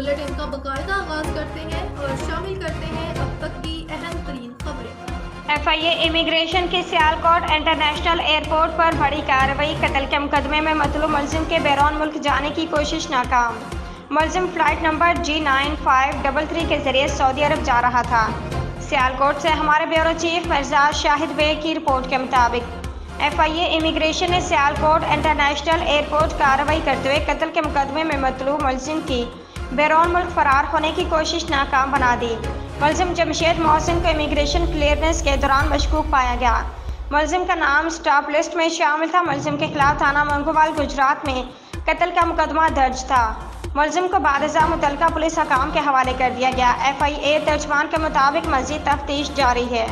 Bulletin का बाकायदा आगाज करते हैं और शामिल करते हैं अब तक की अहम तरीन खबरें। FIA इमिग्रेशन के सियालकोट इंटरनेशनल एयरपोर्ट पर बड़ी कार्रवाई। कत्ल के मुकदमे में मतलूब मुलजिम के बैरून मुल्क जाने की कोशिश नाकाम। मुलजिम फ्लाइट नंबर G9533 के जरिए सऊदी अरब जा रहा था। सियालकोट से हमारे ब्यूरो चीफ मिर्जा शाहिद बेग की रिपोर्ट के मुताबिक FIA इमिग्रेशन ने सियालकोट इंटरनेशनल एयरपोर्ट कार्रवाई करते हुए कत्ल के मुकदमे में मतलूब मुलजिम की बैरून मुल्क फरार होने की कोशिश नाकाम बना दी। मुलजिम जमशेद मोहसिन को इमिग्रेशन क्लियरेंस के दौरान मशकूक पाया गया। मुलजिम का नाम स्टॉप लिस्ट में शामिल था। मुलजिम के खिलाफ थाना मंगोवाल गुजरात में कत्ल का मुकदमा दर्ज था। मुलजिम को बादशाह मुतल्लिका पुलिस हकाम के हवाले कर दिया गया। FIA तर्जमान के मुताबिक मज़ीद तफ्तीश जारी है।